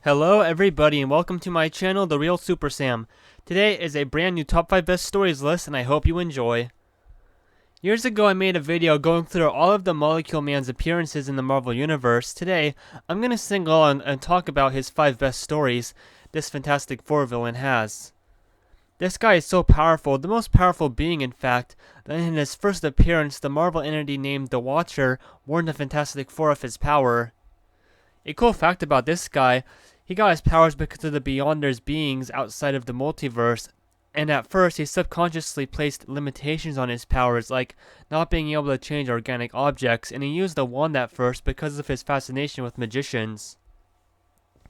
Hello everybody and welcome to my channel, The Real Super Sam. Today is a brand new top 5 best stories list and I hope you enjoy. Years ago I made a video going through all of the Molecule Man's appearances in the Marvel Universe. Today, I'm going to single on and talk about his 5 best stories this Fantastic Four villain has. This guy is so powerful, the most powerful being in fact, that in his first appearance the Marvel entity named the Watcher warned the Fantastic Four of his power. A cool fact about this guy, he got his powers because of the Beyonders beings outside of the multiverse, and at first he subconsciously placed limitations on his powers, like not being able to change organic objects, and he used the wand at first because of his fascination with magicians.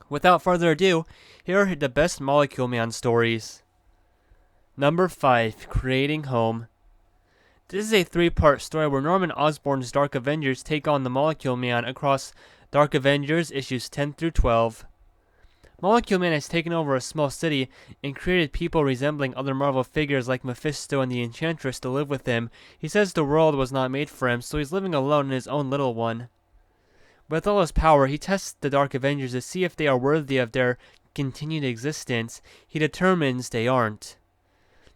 Without further ado, here are the best Molecule Man stories. Number 5. Creating Home. This is a 3-part story where Norman Osborn's Dark Avengers take on the Molecule Man across Dark Avengers issues 10 through 12. Molecule Man has taken over a small city and created people resembling other Marvel figures like Mephisto and the Enchantress to live with him. He says the world was not made for him, so he's living alone in his own little one. With all his power, he tests the Dark Avengers to see if they are worthy of their continued existence. He determines they aren't.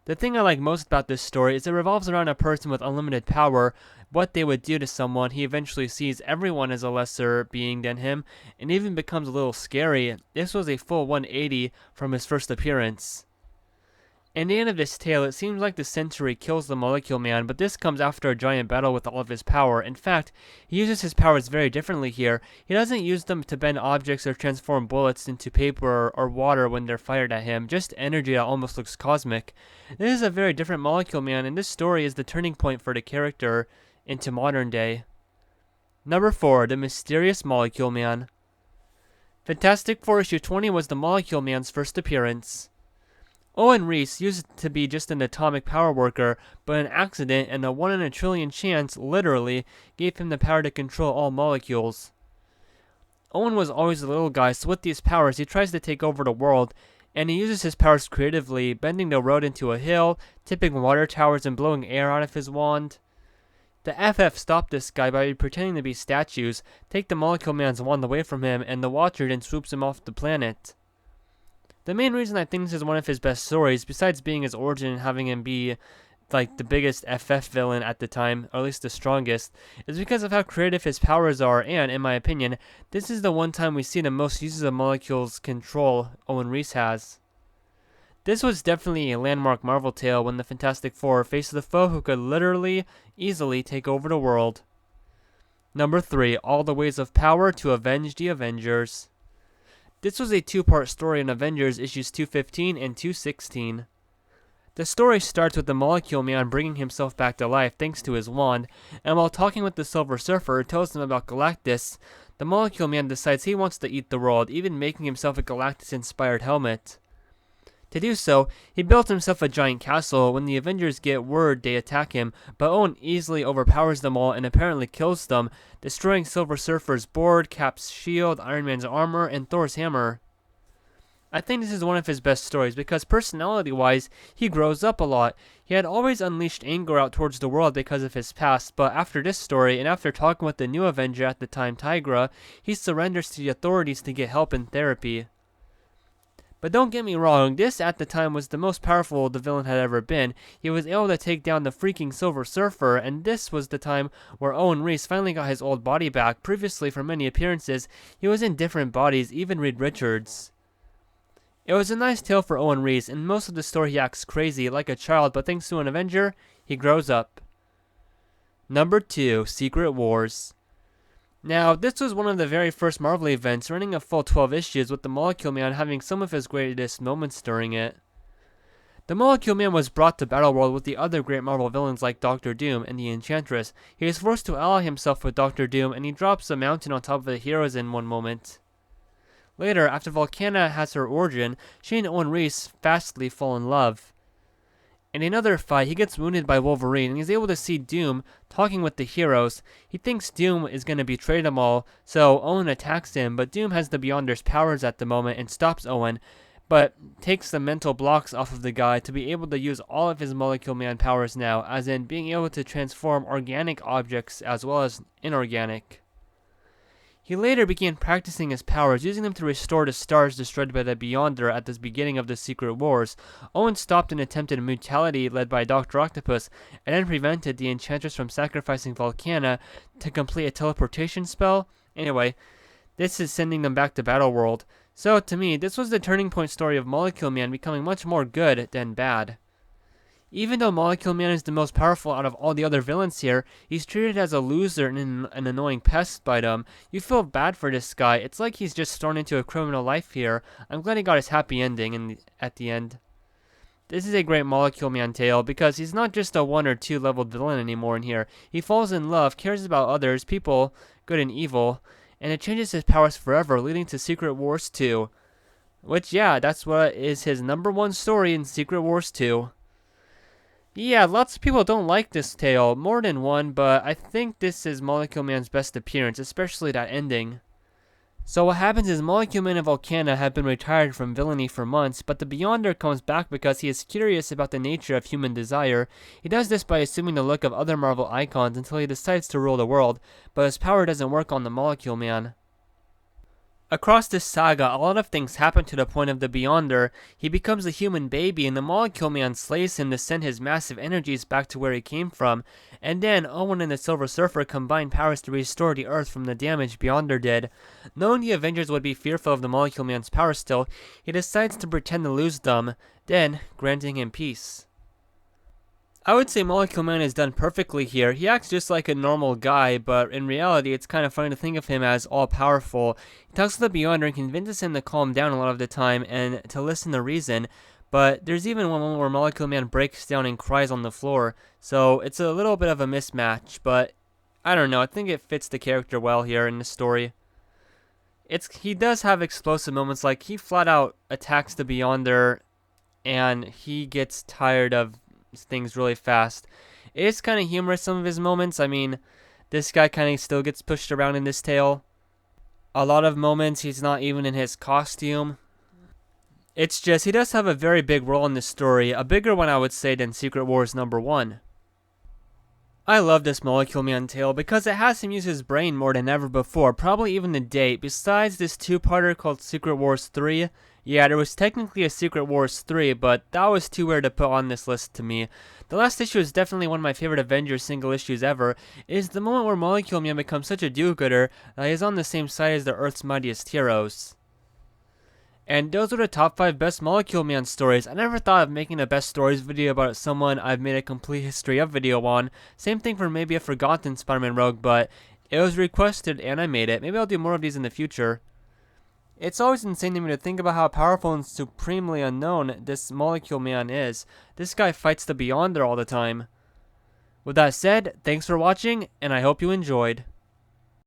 The thing I like most about this story is it revolves around a person with unlimited power, what they would do to someone. He eventually sees everyone as a lesser being than him, and even becomes a little scary. This was a full 180 from his first appearance. In the end of this tale, it seems like the Century kills the Molecule Man, but this comes after a giant battle with all of his power. In fact, he uses his powers very differently here. He doesn't use them to bend objects or transform bullets into paper or water when they're fired at him, just energy that almost looks cosmic. This is a very different Molecule Man, and this story is the turning point for the character into modern day. Number 4. The Mysterious Molecule Man. Fantastic Four issue 20 was the Molecule Man's first appearance. Owen Reese used to be just an atomic power worker, but an accident and a 1 in a trillion chance, literally, gave him the power to control all molecules. Owen was always a little guy, so with these powers he tries to take over the world, and he uses his powers creatively, bending the road into a hill, tipping water towers and blowing air out of his wand. The FF stopped this guy by pretending to be statues, take the Molecule Man's wand away from him, and the Watcher then swoops him off the planet. The main reason I think this is one of his best stories, besides being his origin and having him be like the biggest FF villain at the time, or at least the strongest, is because of how creative his powers are, and, in my opinion, this is the one time we see the most uses of molecules control Owen Reese has. This was definitely a landmark Marvel tale when the Fantastic Four faced the foe who could literally, easily take over the world. Number 3. All the Ways of Power to Avenge the Avengers. This was a 2-part story in Avengers issues 215 and 216. The story starts with the Molecule Man bringing himself back to life thanks to his wand, and while talking with the Silver Surfer who tells him about Galactus, the Molecule Man decides he wants to eat the world, even making himself a Galactus-inspired helmet. To do so, he built himself a giant castle. When the Avengers get word, they attack him, but Owen easily overpowers them all and apparently kills them, destroying Silver Surfer's board, Cap's shield, Iron Man's armor, and Thor's hammer. I think this is one of his best stories because personality-wise, he grows up a lot. He had always unleashed anger out towards the world because of his past, but after this story, and after talking with the new Avenger at the time, Tigra, he surrenders to the authorities to get help in therapy. But don't get me wrong, this at the time was the most powerful the villain had ever been. He was able to take down the freaking Silver Surfer, and this was the time where Owen Reese finally got his old body back. Previously, for many appearances, he was in different bodies, even Reed Richards. It was a nice tale for Owen Reese, and most of the story he acts crazy, like a child, but thanks to an Avenger, he grows up. Number 2. Secret Wars. Now, this was one of the very first Marvel events, running a full 12 issues with the Molecule Man having some of his greatest moments during it. The Molecule Man was brought to Battleworld with the other great Marvel villains like Doctor Doom and the Enchantress. He is forced to ally himself with Doctor Doom, and he drops a mountain on top of the heroes in one moment. Later, after Volcana has her origin, she and Owen Reese fastly fall in love. In another fight, he gets wounded by Wolverine, and he's able to see Doom talking with the heroes. He thinks Doom is going to betray them all, so Owen attacks him, but Doom has the Beyonders' powers at the moment and stops Owen, but takes the mental blocks off of the guy to be able to use all of his Molecule Man powers now, as in being able to transform organic objects as well as inorganic. He later began practicing his powers, using them to restore the stars destroyed by the Beyonder at the beginning of the Secret Wars. Owen stopped an attempted mutuality led by Dr. Octopus, and then prevented the Enchantress from sacrificing Volcana to complete a teleportation spell. Anyway, this is sending them back to Battleworld. So, to me, this was the turning point story of Molecule Man becoming much more good than bad. Even though Molecule Man is the most powerful out of all the other villains here, he's treated as a loser and an annoying pest by them. You feel bad for this guy. It's like he's just thrown into a criminal life here. I'm glad he got his happy ending at the end. This is a great Molecule Man tale because he's not just a 1 or 2 leveled villain anymore in here. He falls in love, cares about others, people, good and evil, and it changes his powers forever, leading to Secret Wars 2. Which, yeah, that's what is his #1 story in Secret Wars 2. Yeah, lots of people don't like this tale, more than one, but I think this is Molecule Man's best appearance, especially that ending. So what happens is Molecule Man and Volcana have been retired from villainy for months, but the Beyonder comes back because he is curious about the nature of human desire. He does this by assuming the look of other Marvel icons until he decides to rule the world, but his power doesn't work on the Molecule Man. Across this saga, a lot of things happen to the point of the Beyonder. He becomes a human baby, and the Molecule Man slays him to send his massive energies back to where he came from. And then, Owen and the Silver Surfer combine powers to restore the Earth from the damage Beyonder did. Knowing the Avengers would be fearful of the Molecule Man's power still, he decides to pretend to lose them, then granting him peace. I would say Molecule Man is done perfectly here. He acts just like a normal guy, but in reality, it's kind of funny to think of him as all-powerful. He talks to the Beyonder and convinces him to calm down a lot of the time and to listen to reason, but there's even one moment where Molecule Man breaks down and cries on the floor, so it's a little bit of a mismatch, but I don't know, I think it fits the character well here in the story. He does have explosive moments, like he flat out attacks the Beyonder and he gets tired of things really fast. It is kind of humorous, some of his moments. I mean, this guy kind of still gets pushed around in this tale. A lot of moments he's not even in his costume. It's just, he does have a very big role in this story, a bigger one I would say than Secret Wars #1. I love this Molecule Man tale because it has him use his brain more than ever before, probably even to date. Besides this 2-parter called Secret Wars 3, yeah, there was technically a Secret Wars 3, but that was too weird to put on this list to me. The last issue is definitely one of my favorite Avengers single issues ever. It is the moment where Molecule Man becomes such a do-gooder that he is on the same side as the Earth's mightiest heroes. And those are the top 5 best Molecule Man stories. I never thought of making a best stories video about someone I've made a complete history of video on. Same thing for maybe a forgotten Spider-Man Rogue, but it was requested and I made it. Maybe I'll do more of these in the future. It's always insane to me to think about how powerful and supremely unknown this Molecule Man is. This guy fights the Beyonder all the time. With that said, thanks for watching, and I hope you enjoyed.